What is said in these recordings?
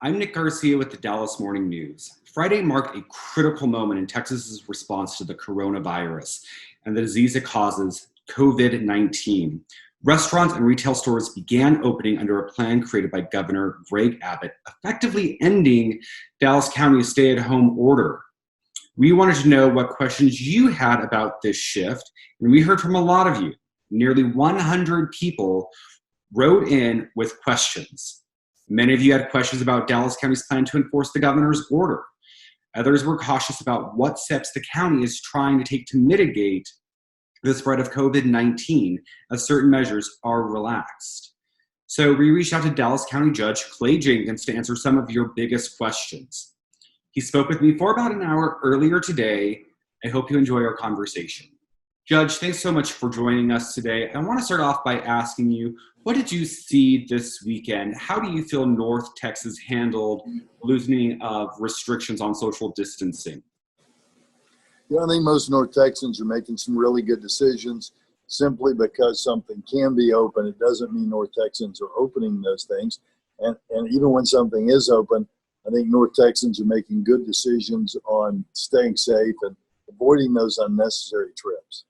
I'm Nic Garcia with the Dallas Morning News. Friday marked a critical moment in Texas's response to the coronavirus and the disease it causes, COVID-19. Restaurants and retail stores began opening under a plan created by Governor Greg Abbott, effectively ending Dallas County's stay-at-home order. We wanted to know what questions you had about this shift, and we heard from a lot of you. Nearly 100 people wrote in with questions. Many of you had questions about Dallas County's plan to enforce the governor's order. Others were cautious about what steps the county is trying to take to mitigate the spread of COVID-19 as certain measures are relaxed. So we reached out to Dallas County Judge Clay Jenkins to answer some of your biggest questions. He spoke with me for about an hour earlier today. I hope you enjoy our conversation. Judge, thanks so much for joining us today. I want to start off by asking you, what did you see this weekend? How do you feel North Texas handled loosening of restrictions on social distancing? I think most North Texans are making some really good decisions. Simply because something can be open, it doesn't mean North Texans are opening those things. And even when something is open, I think North Texans are making good decisions on staying safe and avoiding those unnecessary trips.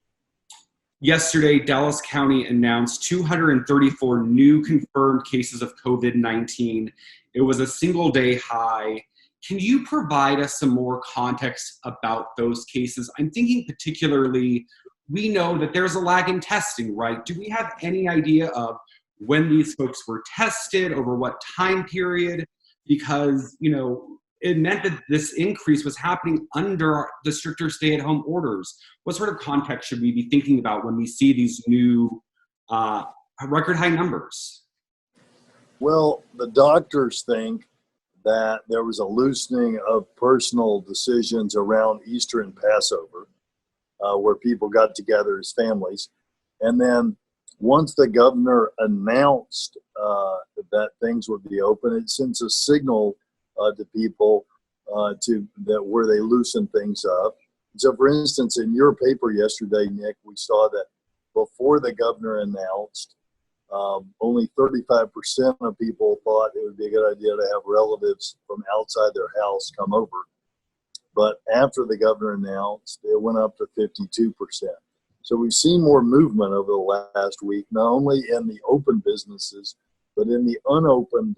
Yesterday, Dallas County announced 234 new confirmed cases of COVID-19. It was a single-day high. Can you provide us some more context about those cases? I'm thinking particularly, we know that there's a lag in testing, right? Do we have any idea of when these folks were tested, over what time period? Because, it meant that this increase was happening under the stricter stay-at-home orders. What sort of context should we be thinking about when we see these new record high numbers? Well, the doctors think that there was a loosening of personal decisions around Easter and Passover, where people got together as families. And then once the governor announced that things would be open, it sends a signal to people where they loosen things up. So, for instance, in your paper yesterday, Nick, we saw that before the governor announced, only 35% of people thought it would be a good idea to have relatives from outside their house come over. But after the governor announced, it went up to 52%. So we've seen more movement over the last week, not only in the open businesses, but in the unopened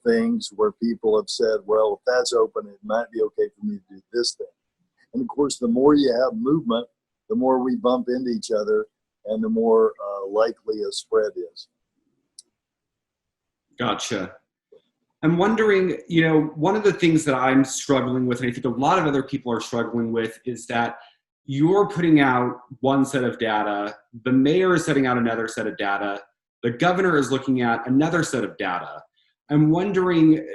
things where people have said, well, if that's open, it might be okay for me to do this thing. And of course, the more you have movement, the more we bump into each other and the more likely a spread is. Gotcha. I'm wondering, one of the things that I'm struggling with, and I think a lot of other people are struggling with, is that you're putting out one set of data, the mayor is setting out another set of data, the governor is looking at another set of data. I'm wondering,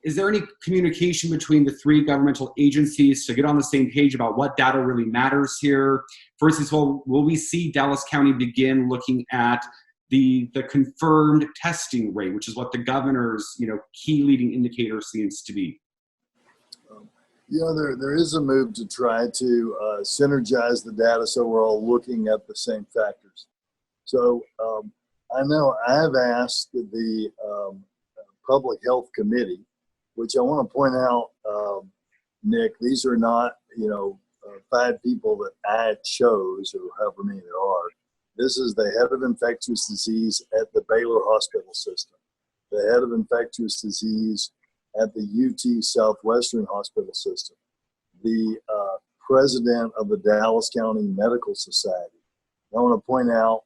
is there any communication between the three governmental agencies to get on the same page about what data really matters here? First of all, will we see Dallas County begin looking at the confirmed testing rate, which is what the governor's key leading indicator seems to be? There is a move to try to synergize the data so we're all looking at the same factors. So I know I've asked the Public Health Committee, which I want to point out, Nick, these are not, 5 people that I chose or however many there are. This is the head of infectious disease at the Baylor Hospital System, the head of infectious disease at the UT Southwestern Hospital System, the president of the Dallas County Medical Society. I want to point out,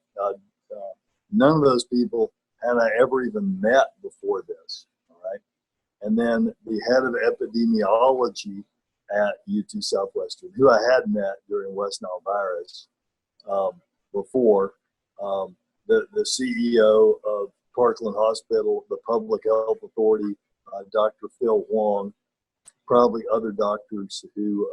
none of those people had I ever even met before this, all right? And then the head of epidemiology at UT Southwestern, who I had met during West Nile virus before, the CEO of Parkland Hospital, the Public Health Authority, Dr. Phil Wong, probably other doctors who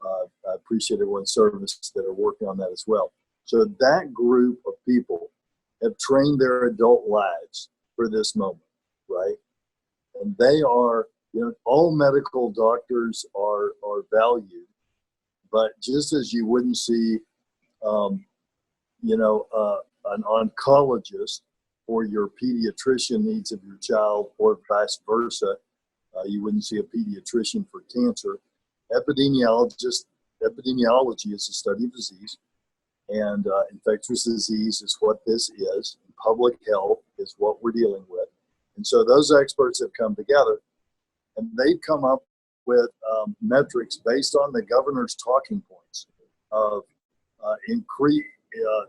I appreciate everyone's service that are working on that as well. So that group of people have trained their adult lives for this moment, right? And they are, all medical doctors are valued, but just as you wouldn't see, an oncologist for your pediatrician needs of your child, or vice versa. You wouldn't see a pediatrician for cancer. Epidemiology is the study of disease, and infectious disease is what this is. And public health is what we're dealing with. And so those experts have come together, and they've come up with metrics based on the governor's talking points of increase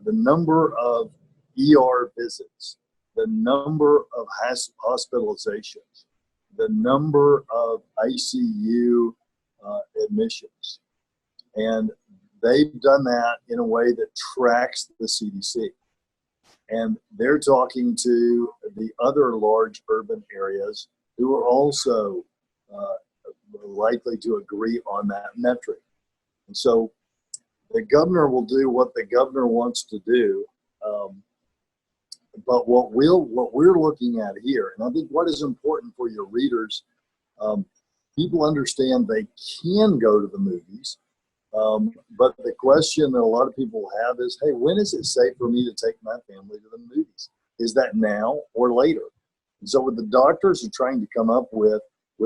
the number of ER visits, the number of hospitalizations, the number of ICU admissions. And they've done that in a way that tracks the CDC. And they're talking to the other large urban areas who are also likely to agree on that metric. And so the governor will do what the governor wants to do. But what we're looking at here, and I think what is important for your readers, people understand they can go to the movies. But the question that a lot of people have is, hey, when is it safe for me to take my family to the movies? Is that now or later? And so what the doctors are trying to come up with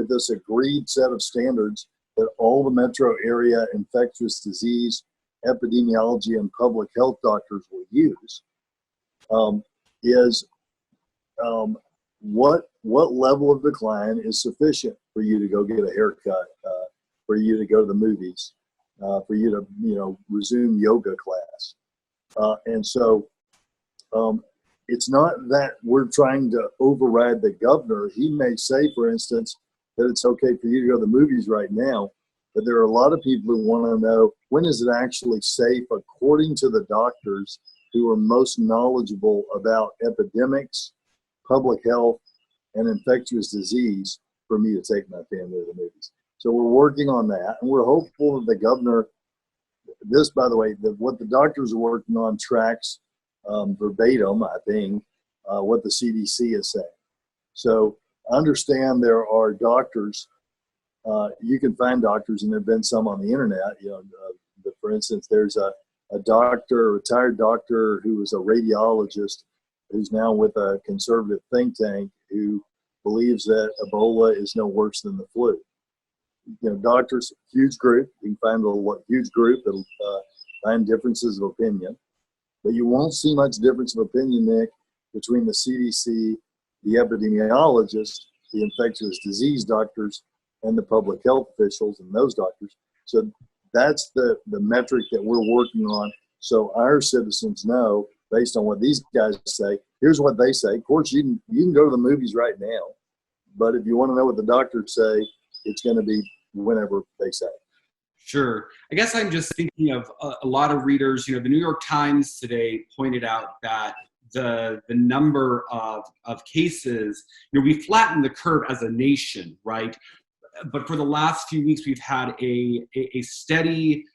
this agreed set of standards that all the metro area infectious disease, epidemiology, and public health doctors will use, is what level of decline is sufficient for you to go get a haircut, for you to go to the movies, for you to resume yoga class. And so it's not that we're trying to override the governor. He may say, for instance, that it's okay for you to go to the movies right now, but there are a lot of people who want to know, when is it actually safe, according to the doctors who are most knowledgeable about epidemics, public health, and infectious disease, for me to take my family to the movies. So we're working on that, and we're hopeful that the governor, this, by the way, what the doctors are working on tracks verbatim, I think, what the CDC is saying. So understand there are doctors, you can find doctors, and there have been some on the internet, for instance, there's a retired doctor who was a radiologist who's now with a conservative think tank who believes that Ebola is no worse than the flu. Doctors, huge group. You can find a huge group that'll find differences of opinion. But you won't see much difference of opinion, Nick, between the CDC, the epidemiologists, the infectious disease doctors, and the public health officials and those doctors. So that's the metric that we're working on, so our citizens know, based on what these guys say, here's what they say. Of course, you can go to the movies right now, but if you want to know what the doctors say, it's going to be whenever they say. Sure. I guess I'm just thinking of a lot of readers. The New York Times today pointed out that the number of cases, we flattened the curve as a nation, right? But for the last few weeks, we've had a steady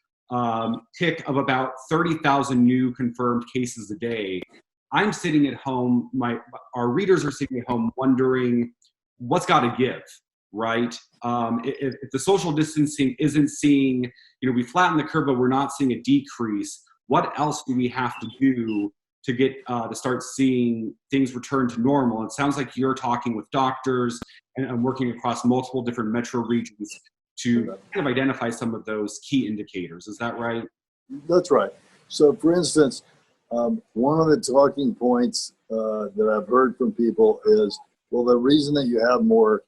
tick of about 30,000 new confirmed cases a day. I'm sitting at home, our readers are sitting at home wondering what's got to give, right? If the social distancing isn't seeing, we flatten the curve, but we're not seeing a decrease, what else do we have to do to get to start seeing things return to normal? It sounds like you're talking with doctors and working across multiple different metro regions to kind of identify some of those key indicators. Is that right? That's right. So, for instance, one of the talking points that I've heard from people is, well, the reason that you have more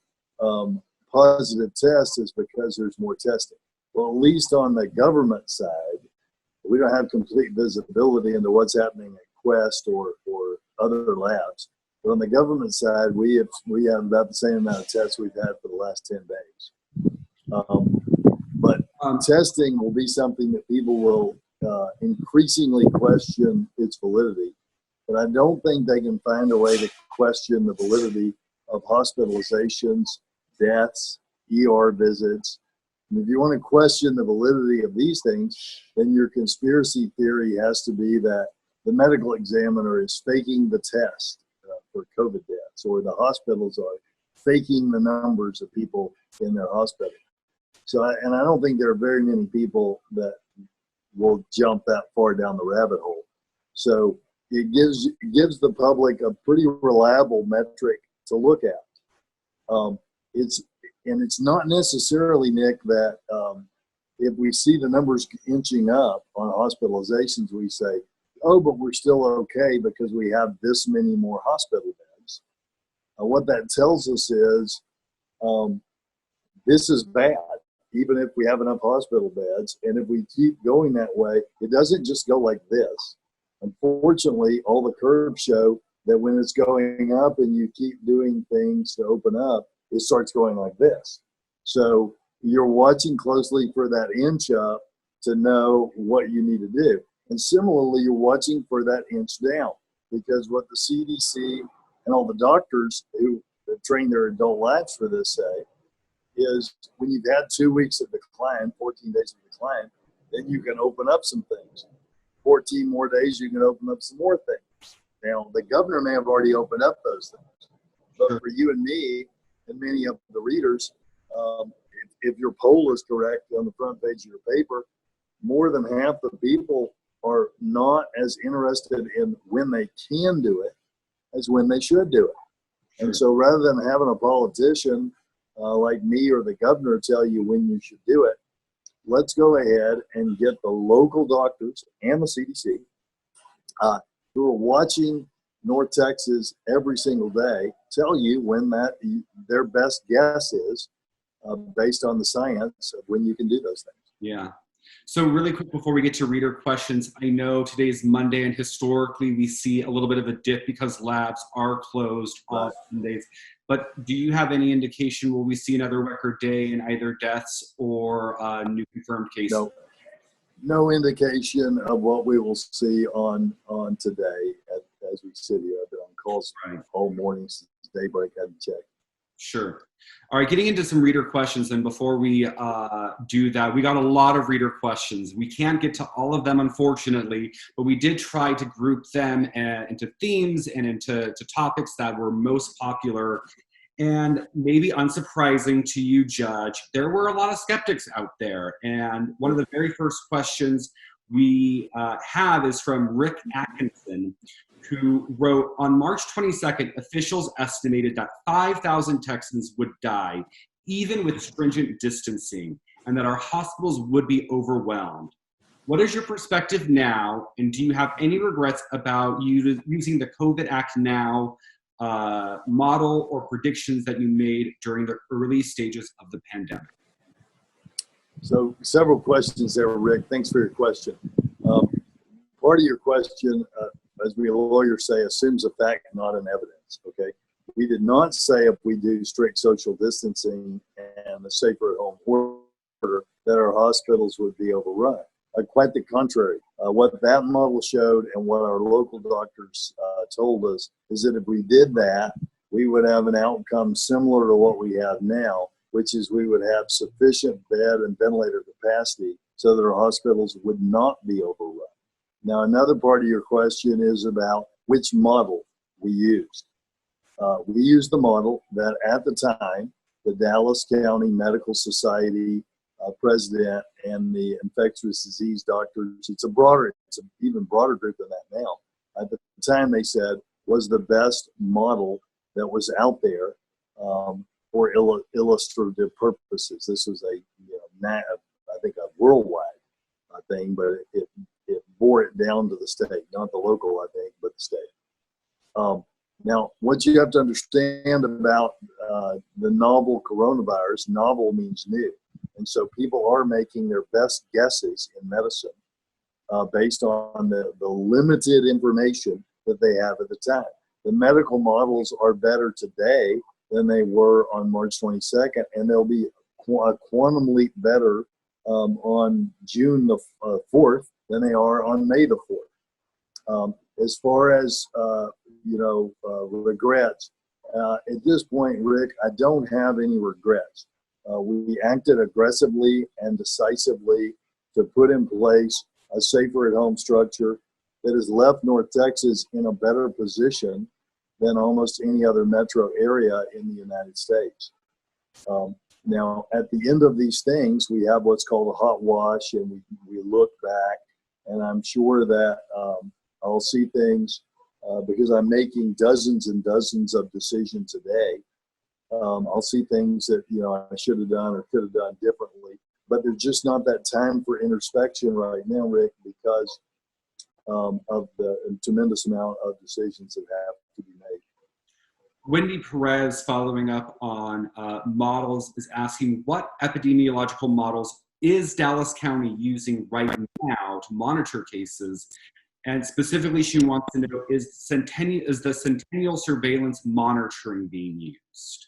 positive tests is because there's more testing. Well, at least on the government side, we don't have complete visibility into what's happening at Quest or other labs. But on the government side, we have about the same amount of tests we've had for the last 10 days. But testing will be something that people will increasingly question its validity. But I don't think they can find a way to question the validity of hospitalizations, deaths, ER visits. And if you want to question the validity of these things, then your conspiracy theory has to be that the medical examiner is faking the test for COVID deaths, or the hospitals are faking the numbers of people in their hospital. So, and I don't think there are very many people that will jump that far down the rabbit hole. So it gives the public a pretty reliable metric to look at. It's not necessarily, Nick, that if we see the numbers inching up on hospitalizations, we say, oh, but we're still okay because we have this many more hospital beds. What that tells us is this is bad, even if we have enough hospital beds. And if we keep going that way, it doesn't just go like this. Unfortunately, all the curves show that when it's going up and you keep doing things to open up, it starts going like this. So you're watching closely for that inch up to know what you need to do. And similarly, you're watching for that inch down, because what the CDC and all the doctors who train their adult labs for this say is when you've had 2 weeks of decline, 14 days of decline, then you can open up some things. 14 more days, you can open up some more things. Now, the governor may have already opened up those things, but for you and me and many of the readers, if your poll is correct on the front page of your paper, more than half the people are not as interested in when they can do it as when they should do it. And so rather than having a politician like me or the governor tell you when you should do it, let's go ahead and get the local doctors and the CDC who are watching North Texas every single day tell you when their best guess is based on the science of when you can do those things. Yeah. So really quick before we get to reader questions, I know today's Monday and historically we see a little bit of a dip because labs are closed on Mondays. But do you have any indication, will we see another record day in either deaths or new confirmed cases? No indication of what we will see on today as we sit here. I've been on calls all morning since daybreak. I haven't checked. Sure. All right, getting into some reader questions, and before we do that, we got a lot of reader questions. We can't get to all of them, unfortunately, but we did try to group them into themes and into topics that were most popular. And maybe unsurprising to you, Judge, there were a lot of skeptics out there. And one of the very first questions we have is from Rick Atkinson, who wrote, on March 22nd, officials estimated that 5,000 Texans would die, even with stringent distancing, and that our hospitals would be overwhelmed. What is your perspective now, and do you have any regrets about using the COVID Act Now model or predictions that you made during the early stages of the pandemic? So several questions there, Rick. Thanks for your question. Part of your question, as we lawyers say, assumes a fact, not an evidence, okay? We did not say if we do strict social distancing and a safer at home order that our hospitals would be overrun. Quite the contrary. What that model showed and what our local doctors told us is that if we did that, we would have an outcome similar to what we have now, which is we would have sufficient bed and ventilator capacity so that our hospitals would not be overrun. Now, another part of your question is about which model we used. We used the model that at the time, the Dallas County Medical Society president and the infectious disease doctors, it's an even broader group than that now. At the time, they said was the best model that was out there for illustrative purposes. This was I think a worldwide thing, but it bore it down to the state, not the local, I think, but the state. Now, what you have to understand about the novel coronavirus, novel means new. And so people are making their best guesses in medicine based on the limited information that they have at the time. The medical models are better today than they were on March 22nd, and they'll be a quantum leap better on June the 4th than they are on May the 4th. As far as, regrets, at this point, Rick, I don't have any regrets. We acted aggressively and decisively to put in place a safer at-home structure that has left North Texas in a better position than almost any other metro area in the United States. Now, at the end of these things, we have what's called a hot wash, and we look back, and I'm sure that I'll see things because I'm making dozens and dozens of decisions a day. I'll see things that, I should have done or could have done differently. But there's just not that time for introspection right now, Rick, because of the tremendous amount of decisions that have to be made. Wendy Perez, following up on models, is asking what epidemiological models is Dallas County using right now to monitor cases? And specifically, she wants to know, is the centennial surveillance monitoring being used?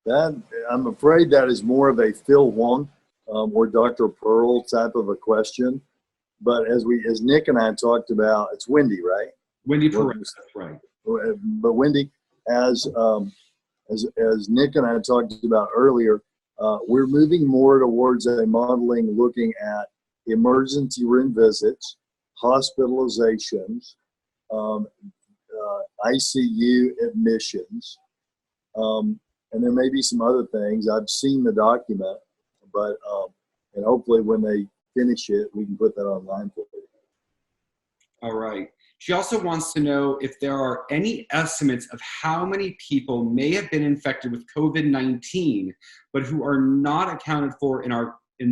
That, I'm afraid that is more of a Phil Wong or Dr. Pearl type of a question. But as Nic and I talked about, it's Wendy, right? Wendy Perez, that's right. But Wendy, as Nic and I talked about earlier, we're moving more towards a modeling looking at emergency room visits, hospitalizations, ICU admissions, and there may be some other things. I've seen the document, but and hopefully when they finish it, we can put that online for you. All right. She also wants to know if there are any estimates of how many people may have been infected with COVID-19, but who are not accounted for in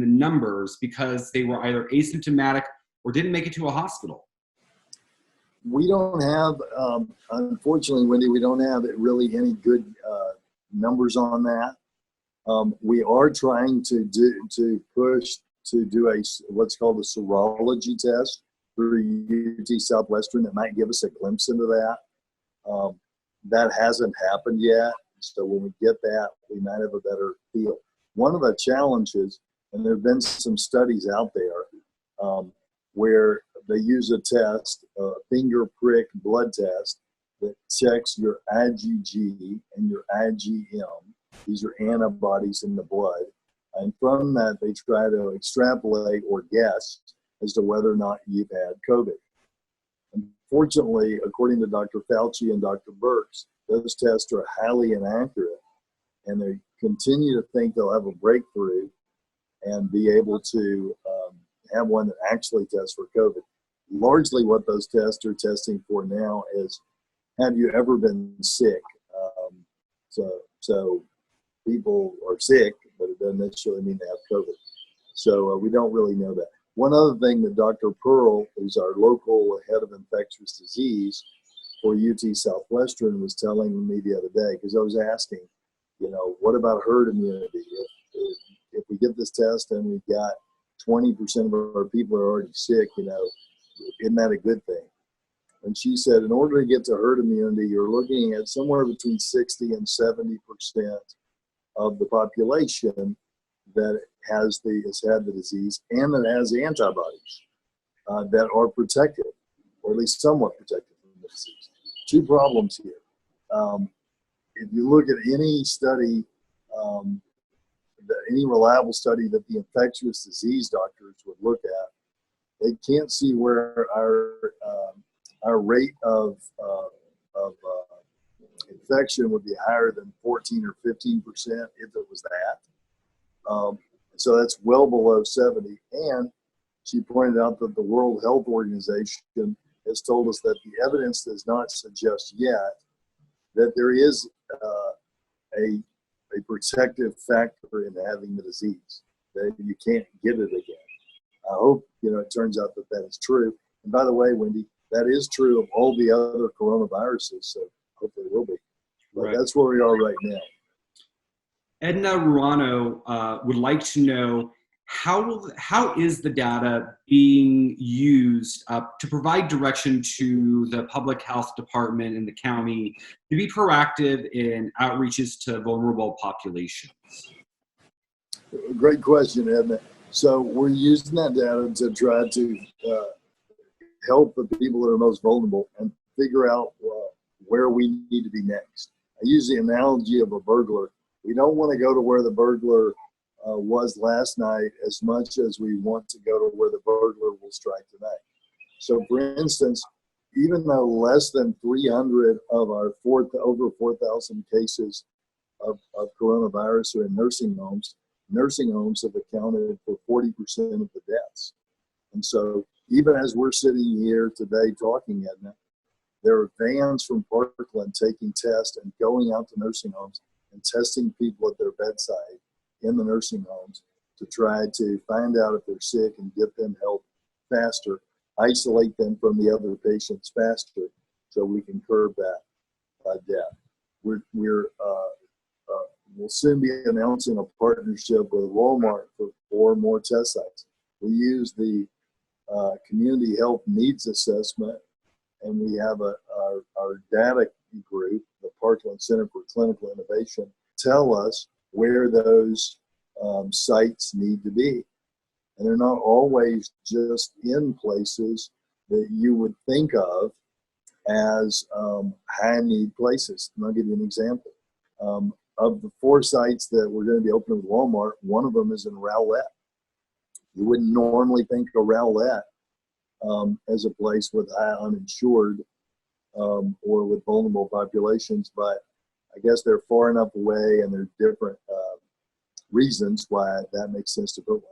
the numbers because they were either asymptomatic or didn't make it to a hospital. We don't have, unfortunately, Wendy, we don't have really any good numbers on that. We are trying to push to do what's called a serology test through UT Southwestern that might give us a glimpse into that. That hasn't happened yet. So when we get that, we might have a better feel. One of the challenges, and there have been some studies out there where they use a test, a finger prick blood test that checks your IgG and your IgM. These are antibodies in the blood. And from that, they try to extrapolate or guess as to whether or not you've had COVID. Unfortunately, according to Dr. Fauci and Dr. Birx, those tests are highly inaccurate, and they continue to think they'll have a breakthrough and be able to have one that actually tests for COVID. Largely what those tests are testing for now is, have you ever been sick? So people are sick, but it doesn't necessarily mean they have COVID. So we don't really know that. One other thing that Dr. Pearl, who's our local head of infectious disease for UT Southwestern, was telling me the other day, because I was asking, what about herd immunity? If we get this test and we've got 20% of our people are already sick, isn't that a good thing? And she said, in order to get to herd immunity, you're looking at somewhere between 60 and 70% of the population that has had the disease and that has antibodies that are protected, or at least somewhat protected from the disease. Two problems here. If you look at any study, any reliable study that the infectious disease doctors would look at, they can't see where our rate of infection would be higher than 14 or 15% if it was that. So that's well below 70. And she pointed out that the World Health Organization has told us that the evidence does not suggest yet that there is a protective factor in having the disease, that you can't get it again. I hope, it turns out that that is true. And by the way, Wendy, that is true of all the other coronaviruses, so hopefully it will be. But right. That's where we are right now. Edna Ruano would like to know, how is the data being used to provide direction to the public health department in the county to be proactive in outreaches to vulnerable populations? Great question, Edna. So we're using that data to try to help the people that are most vulnerable and figure out where we need to be next. I use the analogy of a burglar. We don't want to go to where the burglar was last night as much as we want to go to where the burglar will strike tonight. So for instance, even though less than 300 of our over 4,000 cases of coronavirus are in nursing homes have accounted for 40% of the deaths. And so even as we're sitting here today talking, Edna, there are vans from Parkland taking tests and going out to nursing homes and testing people at their bedside in the nursing homes to try to find out if they're sick and get them help faster, isolate them from the other patients faster, so we can curb that death. We'll soon be announcing a partnership with Walmart for 4 more test sites. We use the community health needs assessment, and we have our data group, the Parkland Center for Clinical Innovation, tell us where those sites need to be. And they're not always just in places that you would think of as high need places. And I'll give you an example. Of the 4 sites that we're going to be opening with Walmart, one of them is in Rowlett. You wouldn't normally think of Rowlett as a place with high uninsured or with vulnerable populations, but I guess they're far enough away and there are different reasons why that makes sense to put one there.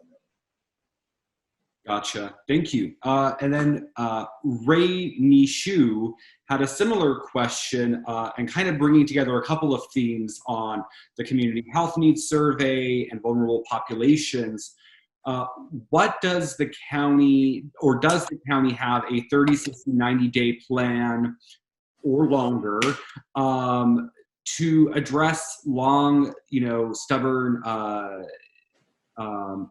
Gotcha. Thank you. And then Ray Nishu had a similar question and kind of bringing together a couple of themes on the community health needs survey and vulnerable populations. What does the county, or does the county have a 30, 60, 90-day plan or longer to address long, stubborn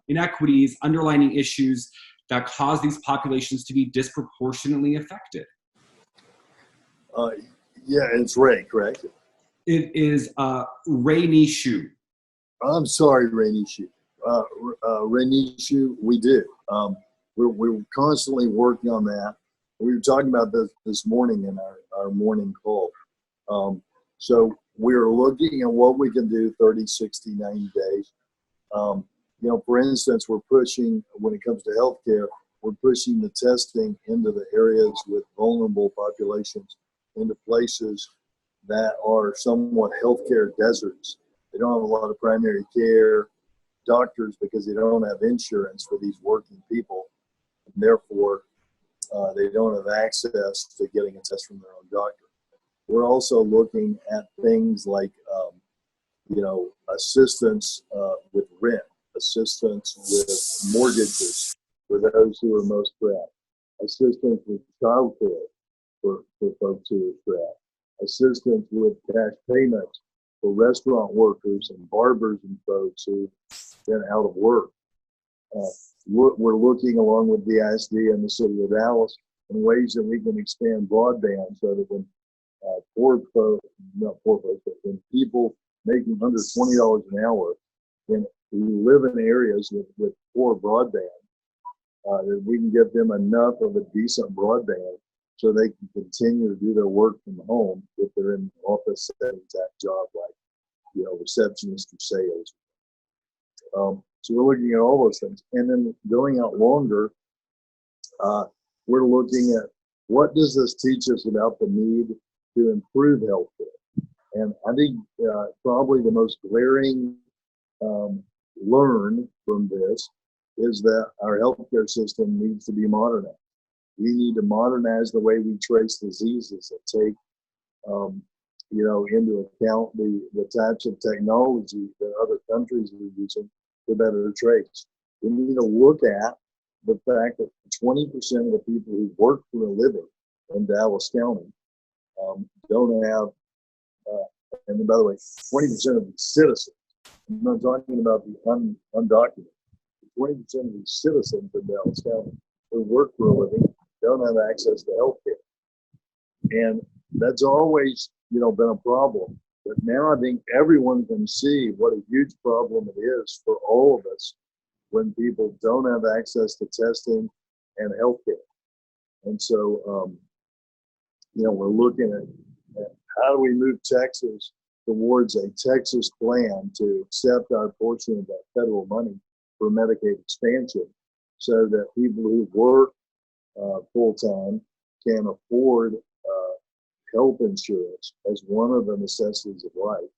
inequities, underlying issues that cause these populations to be disproportionately affected? Yeah, it's Ray, correct? It is Ray Nishu. I'm sorry, Ray Nishu. Ray Nishu, we do. We're constantly working on that. We were talking about this morning in our morning call. So we're looking at what we can do 30, 60, 90 days. For instance, we're pushing, when it comes to healthcare, we're pushing the testing into the areas with vulnerable populations, into places that are somewhat healthcare deserts. They don't have a lot of primary care doctors because they don't have insurance for these working people. And therefore, they don't have access to getting a test from their own doctor. We're also looking at things like, assistance with rent, assistance with mortgages for those who are most strapped, assistance with child care for folks who are strapped, assistance with cash payments for restaurant workers and barbers and folks who've been out of work. We're looking along with the ISD and the city of Dallas in ways that we can expand broadband so that when when people making under $20 an hour and who live in areas with poor broadband, that we can get them enough of a decent broadband so they can continue to do their work from home if they're in an office setting type job like, receptionist or sales. So we're looking at all those things. And then going out longer, we're looking at what does this teach us about the need to improve healthcare. And I think probably the most glaring learn from this is that our healthcare system needs to be modernized. We need to modernize the way we trace diseases and take, into account the types of technology that other countries are using to better trace. We need to look at the fact that 20% of the people who work for a living in Dallas County don't have, and by the way, 20% of the citizens, I'm not talking about the undocumented, 20% of the citizens in Dallas County who work for a living don't have access to health care. And that's always, been a problem. But now I think everyone can see what a huge problem it is for all of us when people don't have access to testing and healthcare. And so, we're looking at how do we move Texas towards a Texas plan to accept our portion of that federal money for Medicaid expansion so that people who work full-time can afford health insurance as one of the necessities of life.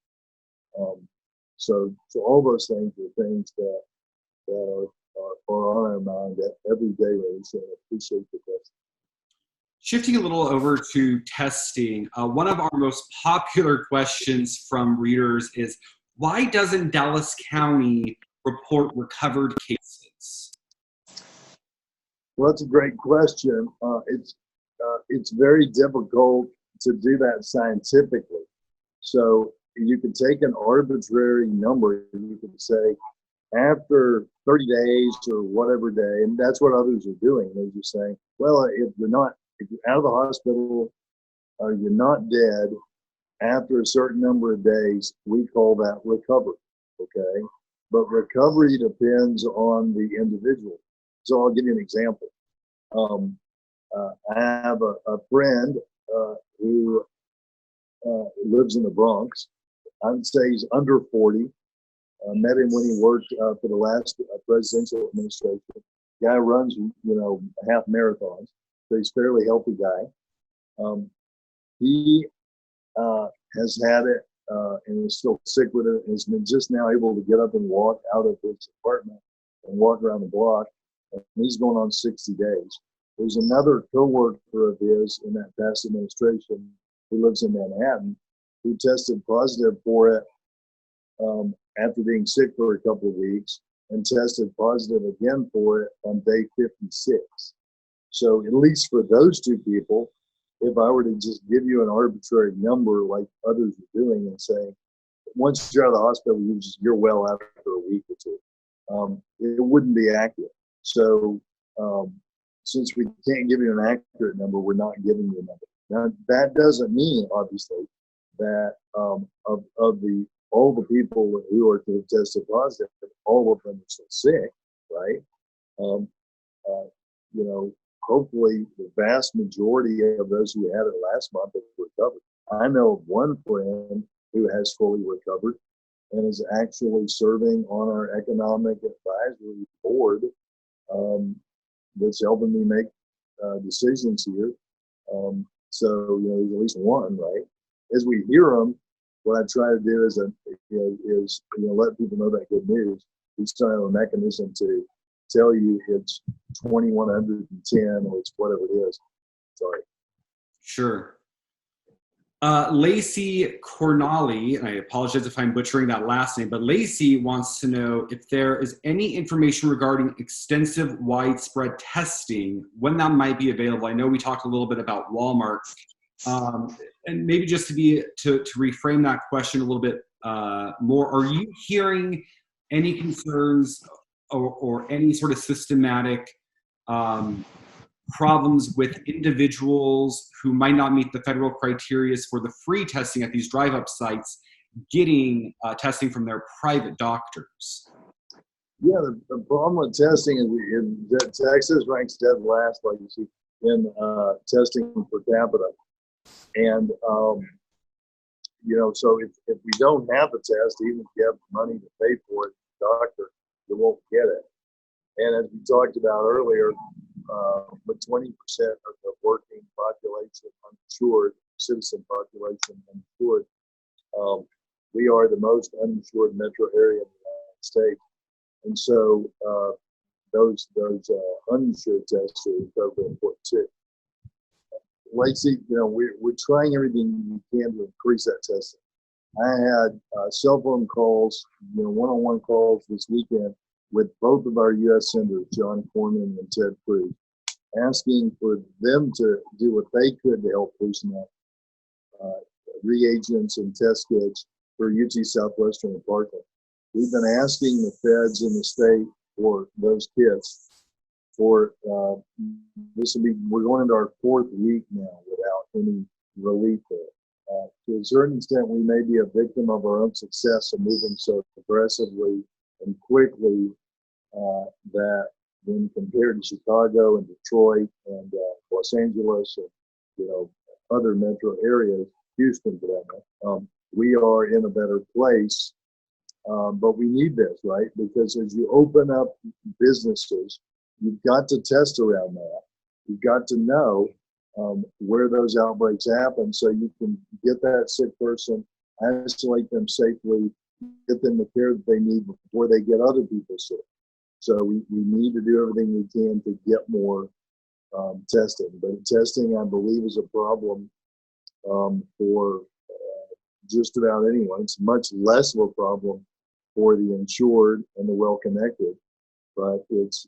So all those things are things that are are on our mind every day, really. So I appreciate the question. Shifting a little over to testing, one of our most popular questions from readers is, why doesn't Dallas County report recovered cases? Well, that's a great question. It's very difficult to do that scientifically. So you could take an arbitrary number, and you could say after 30 days or whatever day, and that's what others are doing. They're just saying, well, if you're out of the hospital or you're not dead after a certain number of days, we call that recovery. Okay, but recovery depends on the individual. So I'll give you an example. I have a friend who lives in the Bronx. I would say he's under 40. Met him when he worked for the last presidential administration. Guy runs, half marathons, so he's a fairly healthy guy. He has had it and is still sick with it. Has been just now able to get up and walk out of his apartment and walk around the block. And he's going on 60 days. There's another coworker of his in that past administration who lives in Manhattan who tested positive for it after being sick for a couple of weeks and tested positive again for it on day 56. So at least for those two people, if I were to just give you an arbitrary number like others are doing and say, once you're out of the hospital, you're well after a week or two, it wouldn't be accurate. So since we can't give you an accurate number, we're not giving you a number. Now, that doesn't mean, obviously, that of all the people who are to have tested positive, all of them are still sick, right? Hopefully the vast majority of those who had it last month have recovered. I know of one friend who has fully recovered and is actually serving on our economic advisory board that's helping me make decisions here. So there's at least one, right? As we hear them, what I try to do is let people know that good news. We still have a mechanism to tell you it's 2,110 or it's whatever it is. Sorry. Sure. Lacey Cornali, and I apologize if I'm butchering that last name, but Lacey wants to know if there is any information regarding extensive widespread testing, when that might be available. I know we talked a little bit about Walmart, and maybe just to reframe that question a little bit more, are you hearing any concerns or any sort of systematic problems with individuals who might not meet the federal criteria for the free testing at these drive-up sites getting testing from their private doctors? Yeah, the problem with testing is Texas ranks dead last, like you see, in testing per capita. And, so if we don't have a test, even if you have money to pay for it, doctor, you won't get it. And as we talked about earlier, with 20% of the working population uninsured, citizen population uninsured, we are the most uninsured metro area in the United States. And so those uninsured tests are incredibly important too. Lacey, we're trying everything we can to increase that testing. I had cell phone calls, one-on-one calls this weekend with both of our U.S. senators, John Cornyn and Ted Cruz, asking for them to do what they could to help loosen up reagents and test kits for UT Southwestern and Parkland. We've been asking the feds in the state for those kits for we're going into our fourth week now without any relief there. To a certain extent, we may be a victim of our own success of moving so aggressively and quickly that when compared to Chicago and Detroit and Los Angeles and other metro areas, Houston for that matter, we are in a better place. But we need this, right? Because as you open up businesses, you've got to test around that. You've got to know where those outbreaks happen so you can get that sick person, isolate them safely, get them the care that they need before they get other people sick. So we need to do everything we can to get more testing. But testing, I believe, is a problem for just about anyone. It's much less of a problem for the insured and the well-connected, but it's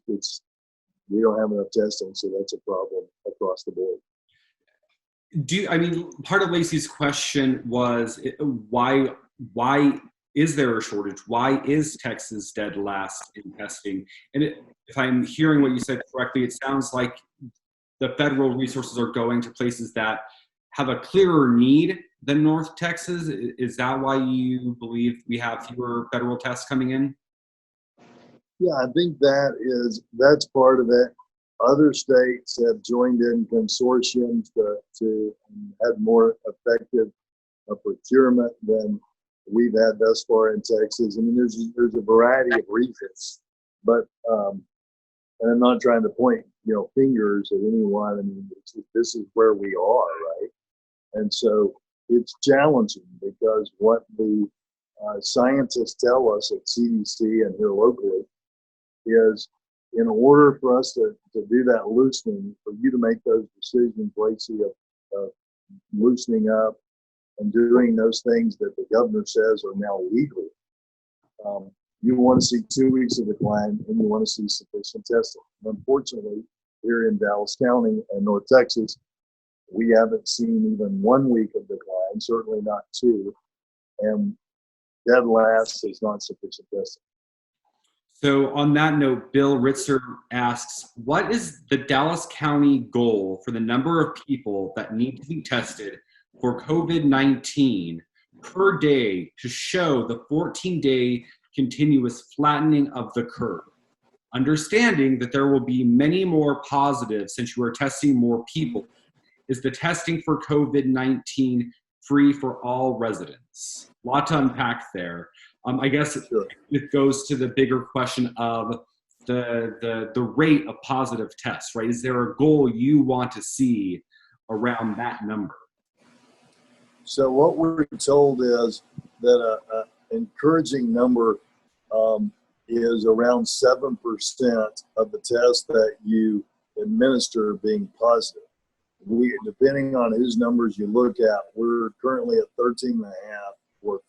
we don't have enough testing, so that's a problem across the board. Part of Lacey's question was why is there a shortage? Why is Texas dead last in testing? And if I'm hearing what you said correctly, it sounds like the federal resources are going to places that have a clearer need than North Texas. Is that why you believe we have fewer federal tests coming in? Yeah, I think that's part of it. Other states have joined in consortiums to have more effective procurement than we've had thus far in Texas. I mean, there's a variety of reasons, but and I'm not trying to point fingers at anyone. I mean, this is where we are, right? And so it's challenging because what the scientists tell us at CDC and here locally is, in order for us to do that loosening, for you to make those decisions, Lacey, of loosening up and doing those things that the governor says are now legal, you want to see 2 weeks of decline and you want to see sufficient testing. Unfortunately, here in Dallas County and North Texas, we haven't seen even 1 week of decline, certainly not 2, and dead last is not sufficient testing. So on that note, Bill Ritzer asks, what is the Dallas County goal for the number of people that need to be tested for COVID-19 per day to show the 14-day continuous flattening of the curve? Understanding that there will be many more positives since you are testing more people. Is the testing for COVID-19 free for all residents? A lot to unpack there. I guess it goes to the bigger question of the rate of positive tests, right? Is there a goal you want to see around that number? So what we're told is that an encouraging number is around 7% of the tests that you administer being positive. Depending on whose numbers you look at, we're currently at 13.5 or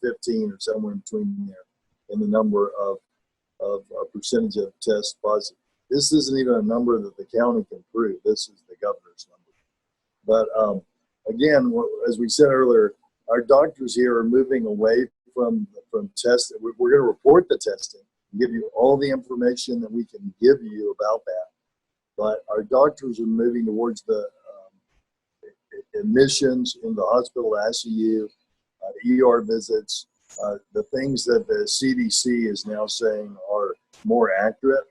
15 or somewhere in between there in the number of percentage of tests positive. This isn't even a number that the county can prove. This is the governor's number. But again, as we said earlier, our doctors here are moving away from testing. We're going to report the testing and give you all the information that we can give you about that. But our doctors are moving towards the admissions in the hospital, ICU, ER visits, the things that the CDC is now saying are more accurate.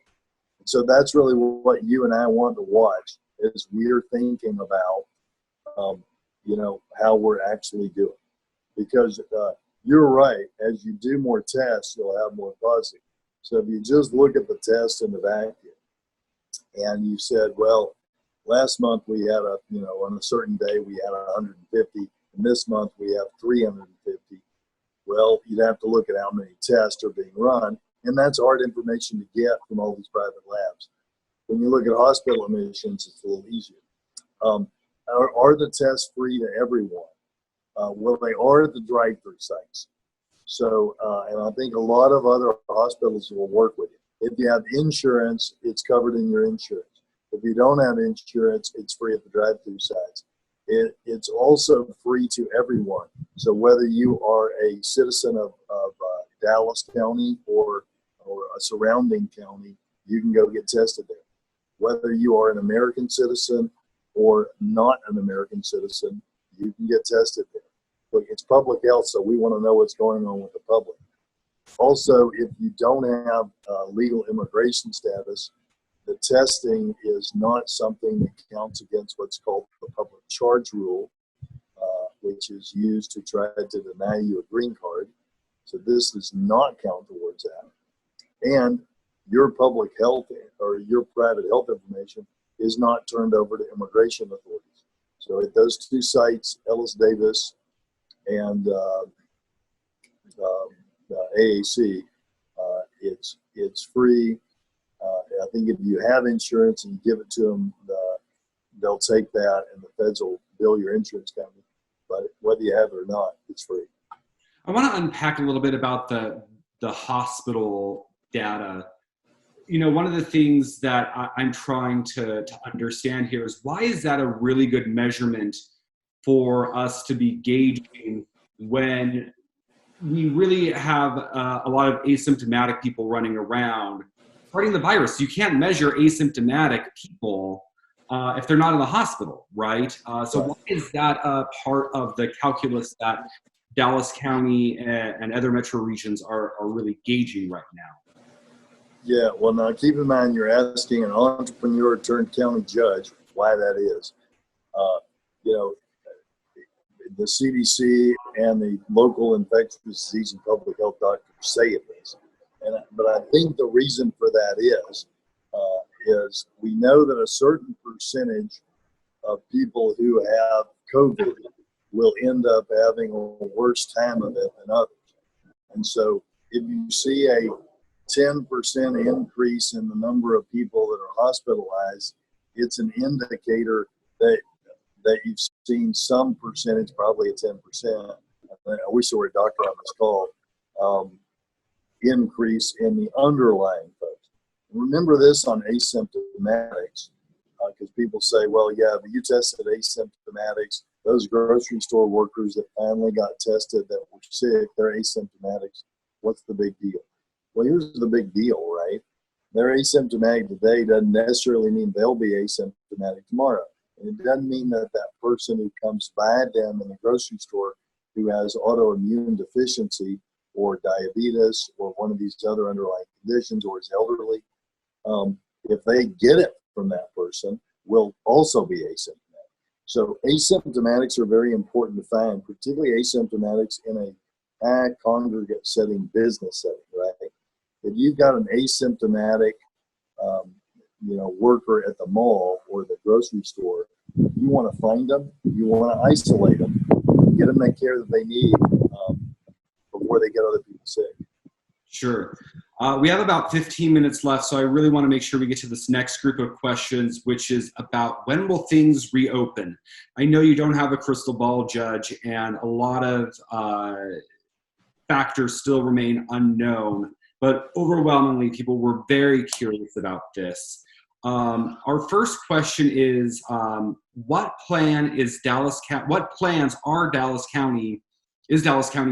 So that's really what you and I want to watch, is we're thinking about, how we're actually doing. Because you're right, as you do more tests, you'll have more positive. So if you just look at the test in the vacuum, and you said, well, last month we had on a certain day we had 150, and this month we have 350. Well, you'd have to look at how many tests are being run, and that's hard information to get from all these private labs. When you look at hospital admissions, it's a little easier. Are the tests free to everyone? Well, they are at the drive-through sites. So, and I think a lot of other hospitals will work with you. If you have insurance, it's covered in your insurance. If you don't have insurance, it's free at the drive-through sites. It's also free to everyone. So whether you are a citizen of Dallas County or a surrounding county, you can go get tested there. Whether you are an American citizen or not an American citizen, you can get tested there. Look, it's public health, so we want to know what's going on with the public. Also, if you don't have legal immigration status, the testing is not something that counts against what's called the public charge rule, which is used to try to deny you a green card. So this does not count towards that. And your public health or your private health information is not turned over to immigration authorities. So at those two sites, Ellis Davis and AAC, it's free I think if you have insurance and you give it to them, they'll take that, and the feds will bill your insurance company. But whether you have it or not, it's free. I want to unpack a little bit about the hospital data. You know, one of the things that I'm trying to understand here is, why is that a really good measurement for us to be gauging when we really have a lot of asymptomatic people running around spreading the virus? You can't measure asymptomatic people if they're not in the hospital, right? So why is that a part of the calculus that Dallas County and other metro regions are really gauging right now? Yeah, well, now keep in mind you're asking an entrepreneur turned county judge why that is. You know, the CDC and the local infectious disease and public health doctors say it is. But I think the reason for that is we know that a certain percentage of people who have COVID will end up having a worse time of it than others. And so if you see a 10% increase in the number of people that are hospitalized, it's an indicator that you've seen some percentage, probably a 10%. I wish there were a doctor on this call, increase in the underlying folks. Remember this on asymptomatics, because people say, well, yeah, but you tested asymptomatics. Those grocery store workers that finally got tested that were sick, they're asymptomatics. What's the big deal? Well, here's the big deal, right? They're asymptomatic today doesn't necessarily mean they'll be asymptomatic tomorrow. And it doesn't mean that that person who comes by them in the grocery store who has autoimmune deficiency or diabetes or one of these other underlying conditions or is elderly, if they get it from that person, will also be asymptomatic. So asymptomatics are very important to find, particularly asymptomatics in a high congregate setting, business setting, right? If you've got an asymptomatic worker at the mall or the grocery store, you want to find them, you want to isolate them, get them the care that they need before they get other people sick. Sure. We have about 15 minutes left, so I really want to make sure we get to this next group of questions, which is about when will things reopen? I know you don't have a crystal ball, Judge, and a lot of factors still remain unknown, but overwhelmingly people were very curious about this. Our first question is, what plans is Dallas County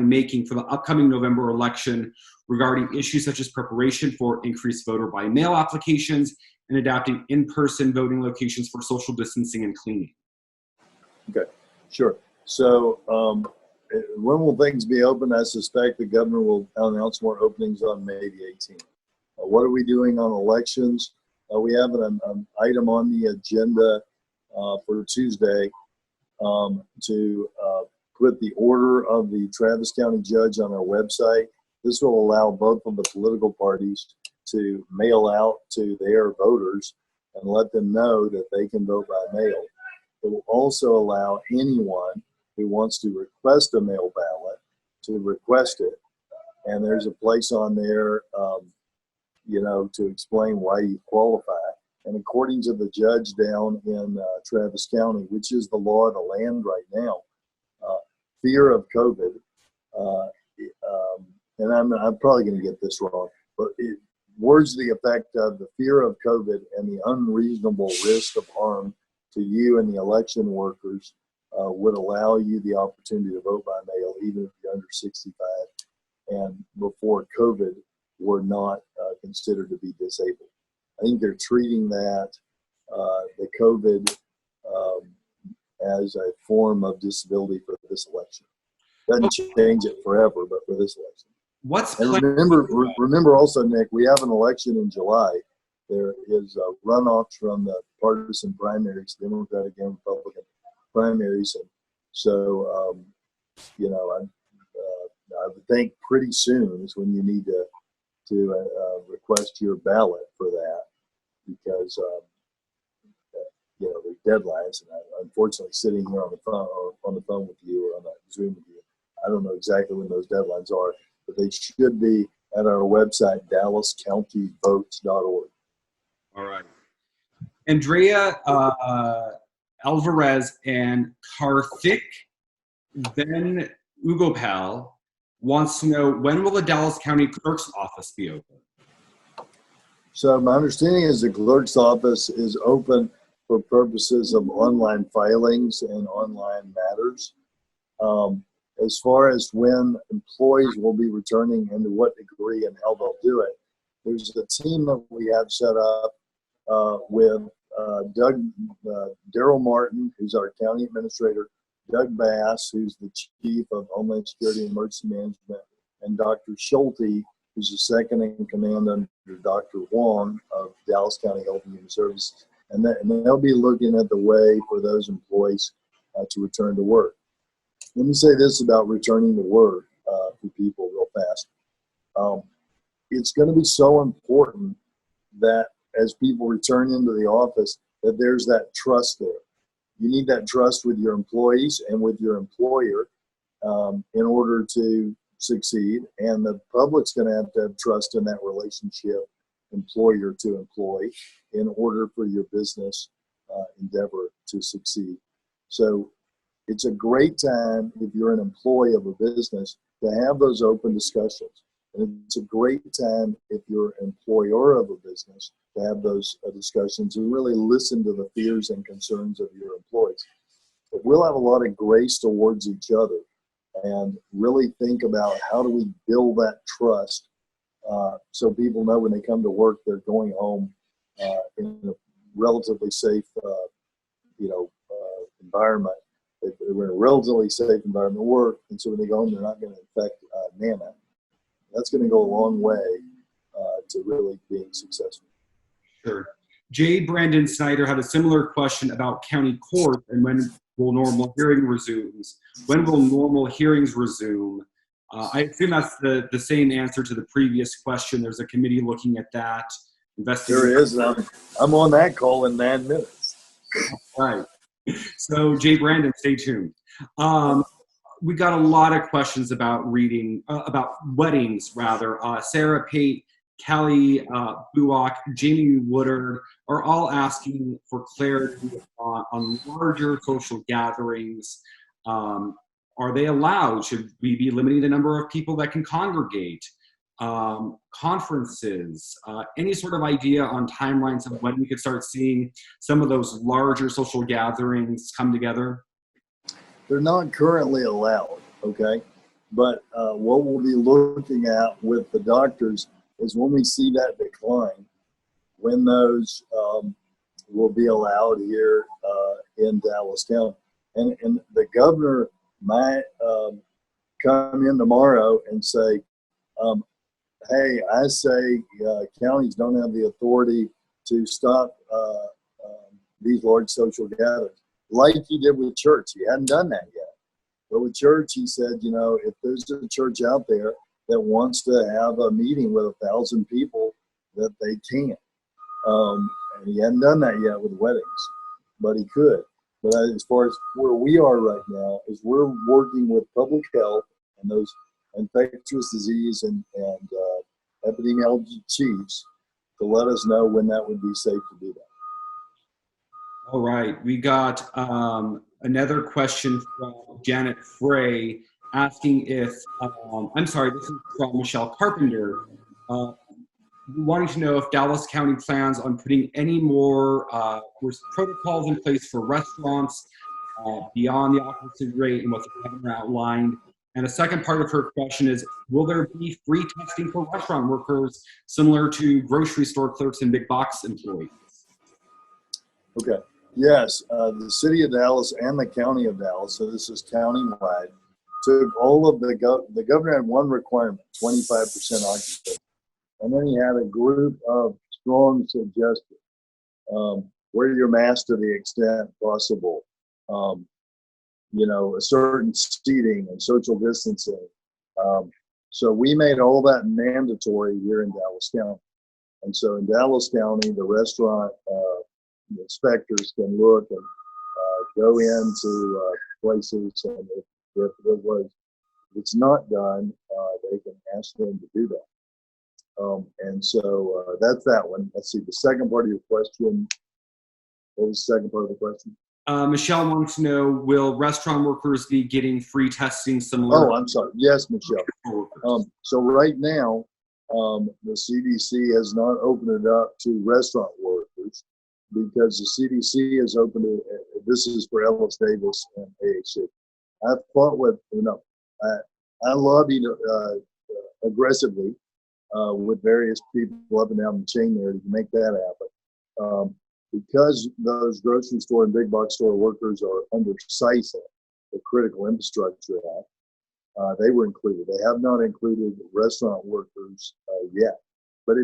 making for the upcoming November election regarding issues such as preparation for increased voter by mail applications and adapting in-person voting locations for social distancing and cleaning? Okay, sure. So when will things be open? I suspect the governor will announce more openings on May the 18th. What are we doing on elections? We have an item on the agenda for Tuesday to put the order of the Travis County judge on our website. This will allow both of the political parties to mail out to their voters and let them know that they can vote by mail. It will also allow anyone who wants to request a mail ballot to request it. And there's a place on there, to explain why you qualify. And according to the judge down in Travis County, which is the law of the land right now, fear of COVID, and I'm probably going to get this wrong, but words to the effect of the fear of COVID and the unreasonable risk of harm to you and the election workers would allow you the opportunity to vote by mail, even if you're under 65 and before COVID were not considered to be disabled. I think they're treating that, the COVID, as a form of disability for this election. Doesn't change it forever, but for this election. Remember also, Nick, we have an election in July. There is runoffs from the partisan primaries, Democratic and Republican primaries. And so, I would think pretty soon is when you need to request your ballot for that, because there's deadlines. And unfortunately, sitting here on the phone with you or on that Zoom with you, I don't know exactly when those deadlines are, but they should be at our website, DallasCountyVotes.org. All right. Andrea Alvarez and Karthik Ben Ugopal wants to know, when will the Dallas County Clerk's Office be open? So my understanding is the clerk's office is open for purposes of online filings and online matters. As far as when employees will be returning and to what degree and how they'll do it, there's a team that we have set up with Daryl Martin, who's our county administrator, Doug Bass, who's the chief of Homeland Security and Emergency Management, and Dr. Schulte, who's the second in command under Dr. Wong of Dallas County Health and Human Services. And they'll be looking at the way for those employees to return to work. Let me say this about returning to work for people real fast. It's going to be so important that as people return into the office, that there's that trust there. You need that trust with your employees and with your employer in order to succeed. And the public's going to have trust in that relationship, employer to employee, in order for your business endeavor to succeed. So it's a great time, if you're an employee of a business, to have those open discussions. And it's a great time, if you're an employer of a business, to have those discussions and really listen to the fears and concerns of your employees. But we'll have a lot of grace towards each other and really think about how do we build that trust so people know when they come to work, they're going home in a relatively safe, environment. We're in a relatively safe environment to work, and so when they go home, they're not going to infect Nana. That's going to go a long way to really being successful. Sure. J. Brandon Snyder had a similar question about county court and when will normal hearing resumes. When will normal hearings resume? I assume that's the same answer to the previous question. There's a committee looking at that. There is. I'm on that call in 9 minutes. All right. So, Jay Brandon, stay tuned. We got a lot of questions about about weddings, rather. Sarah Pate, Callie Buwak, Jamie Woodard are all asking for clarity on larger social gatherings. Are they allowed? Should we be limiting the number of people that can congregate? Conferences, any sort of idea on timelines of when we could start seeing some of those larger social gatherings come together? They're not currently allowed, okay? But what we'll be looking at with the doctors is when we see that decline, when those will be allowed here in Dallas County. And the governor might come in tomorrow and say, hey, I say counties don't have the authority to stop these large social gatherings, like he did with church. He hadn't done that yet. But with church, he said, if there's a church out there that wants to have a meeting with 1,000 people, that they can. And he hadn't done that yet with weddings, but he could. But as far as where we are right now, is we're working with public health and those infectious disease and epidemiology chiefs to let us know when that would be safe to do that. All right, we got another question from Janet Frey asking if, I'm sorry, this is from Michelle Carpenter, wanting to know if Dallas County plans on putting any more protocols in place for restaurants beyond the occupancy rate and what the governor outlined. And a second part of her question is, will there be free testing for restaurant workers similar to grocery store clerks and big box employees? Okay. Yes, the city of Dallas and the county of Dallas, so this is countywide, took all of the governor had one requirement, 25% occupancy. And then he had a group of strong suggestions. Wear your mask to the extent possible. A certain seating and social distancing. So we made all that mandatory here in Dallas County. And so in Dallas County, the restaurant inspectors can look and go into places, and if it's not done, they can ask them to do that. And so that's that one. Let's see. The second part of your question. What was the second part of the question? Michelle wants to know, will restaurant workers be getting free testing similar? Oh, I'm sorry. Yes, Michelle. So right now, the CDC has not opened it up to restaurant workers because the CDC has opened it. This is for Ellis Davis and AHC. I've fought with, I lobbied aggressively with various people up and down the chain there to make that happen. Because those grocery store and big box store workers are under cites, the Critical Infrastructure Act, they were included. They have not included restaurant workers yet, but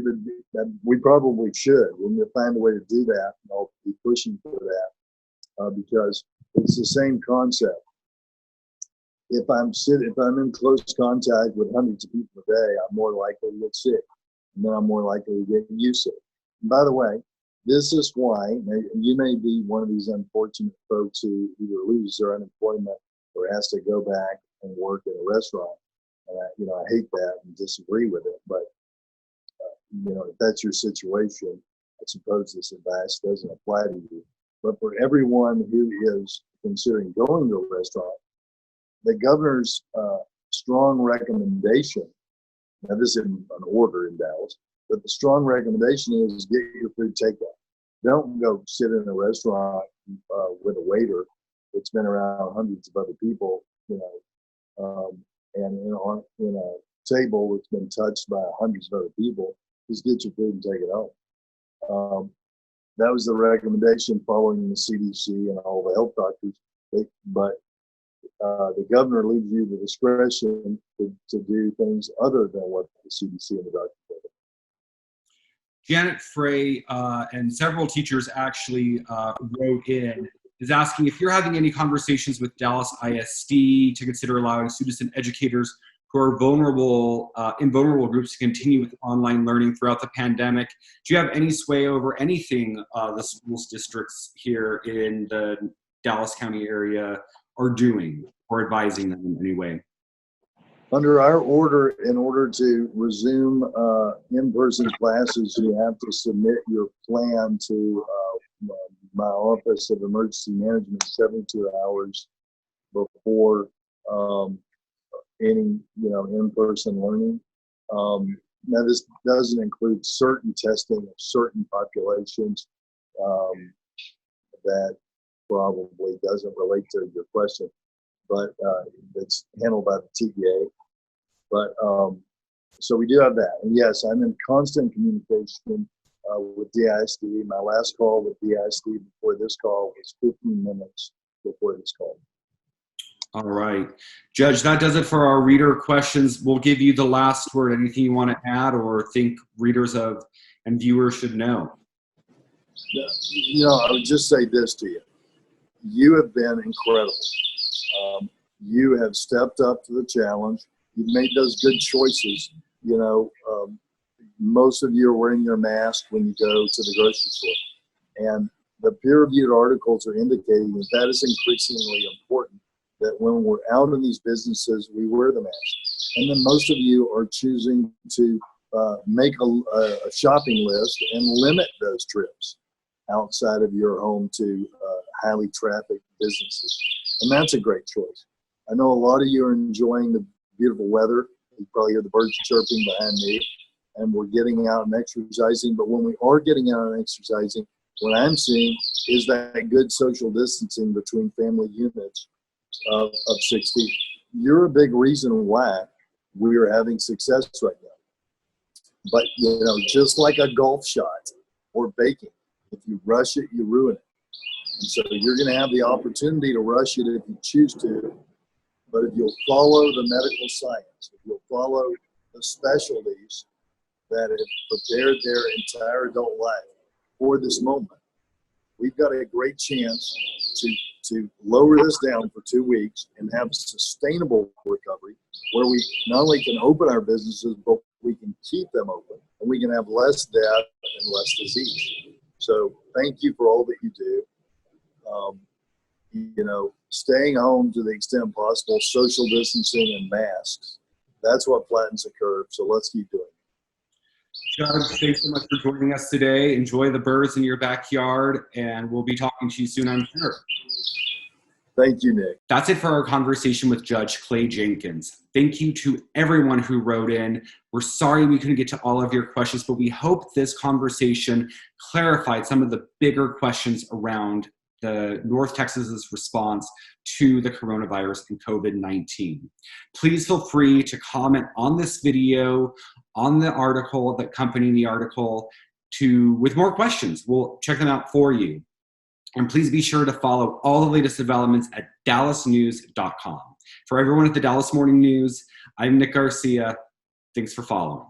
we probably should. We need to find a way to do that, and I'll be pushing for that because it's the same concept. If I'm in close contact with hundreds of people a day, I'm more likely to get sick, and then I'm more likely to get used to it. And by the way, this is why you may be one of these unfortunate folks who either loses their unemployment or has to go back and work in a restaurant. And I hate that and disagree with it. But if that's your situation, I suppose this advice doesn't apply to you. But for everyone who is considering going to a restaurant, the governor's strong recommendation. Now, this isn't an order in Dallas, but the strong recommendation is get your food takeout. Don't go sit in a restaurant with a waiter that's been around hundreds of other people, and on a table that's been touched by hundreds of other people. Just get your food and take it home. That was the recommendation following the CDC and all the health doctors. But the governor leaves you the discretion to do things other than what the CDC and the doctors do. Janet Frey and several teachers actually wrote in, is asking if you're having any conversations with Dallas ISD to consider allowing students and educators who are vulnerable in vulnerable groups to continue with online learning throughout the pandemic. Do you have any sway over anything the schools districts here in the Dallas County area are doing or advising them in any way? Under our order, in order to resume in-person classes, you have to submit your plan to my Office of Emergency Management 72 hours before any in-person learning. Now, this doesn't include certain testing of certain populations. That probably doesn't relate to your question, but it's handled by the TEA. But so we do have that. And yes, I'm in constant communication with DISD. My last call with DISD before this call was 15 minutes before this call. All right. Judge, that does it for our reader questions. We'll give you the last word. Anything you want to add or think readers and viewers should know? I would just say this to you. You have been incredible. You have stepped up to the challenge. You've made those good choices. Most of you are wearing your mask when you go to the grocery store. And the peer-reviewed articles are indicating that is increasingly important, that when we're out in these businesses, we wear the mask. And then most of you are choosing to make a shopping list and limit those trips outside of your home to highly trafficked businesses. And that's a great choice. I know a lot of you are enjoying the beautiful weather. You probably hear the birds chirping behind me, and we're getting out and exercising. But when we are getting out and exercising, what I'm seeing is that good social distancing between family units of 6 feet. You're a big reason why we are having success right now. But, just like a golf shot or baking, if you rush it, you ruin it. And so you're going to have the opportunity to rush it if you choose to. But if you'll follow the medical science, if you'll follow the specialties that have prepared their entire adult life for this moment, we've got a great chance to lower this down for 2 weeks and have sustainable recovery where we not only can open our businesses, but we can keep them open and we can have less death and less disease. So thank you for all that you do. Staying home to the extent possible, social distancing and masks, that's what flattens the curve. So let's keep doing it. Judge, thanks so much for joining us today. Enjoy the birds in your backyard, and we'll be talking to you soon, I'm sure. Thank you, Nick. That's it for our conversation with Judge Clay Jenkins. Thank you to everyone who wrote in. We're sorry we couldn't get to all of your questions, but we hope this conversation clarified some of the bigger questions around the North Texas's response to the coronavirus and COVID-19. Please feel free to comment on this video, on the article that accompanied the article, with more questions. We'll check them out for you. And please be sure to follow all the latest developments at dallasnews.com. For everyone at the Dallas Morning News, I'm Nic Garcia. Thanks for following.